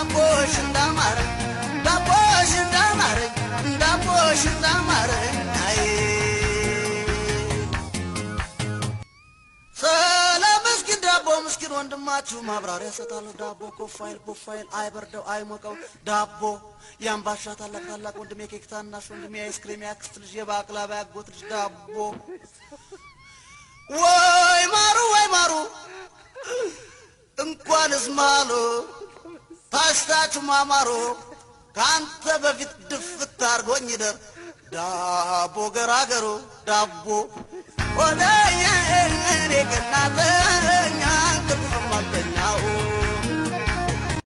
ዳቦሽ እንዳማረ ዳቦሽ እንዳማረ ዳቦሽ እንዳማረ አይ ሰላም ምስኪን ዳቦ ምስኪን ወንድማችሁ ማብራሪያ ሰጣለሁ ዳቦ ኮፋይል አይበርደው አይሞቀው ዳቦ ያምባሻ ታላቅ ወንድሜ ኬክታናሽ ወንድሜ አይስክሪም ያክስት ልጅ የባቅላባ ያጎት ልጅ ዳቦ ወይ ማሩ እንኳንስ ማሉ ታሽታችሁ ማማሩ ካንተ በፊት ድፍት አርጎኝ ይደር ዳቦ ገራገሩ ዳቦ ወዳዬ እኔ ከናተ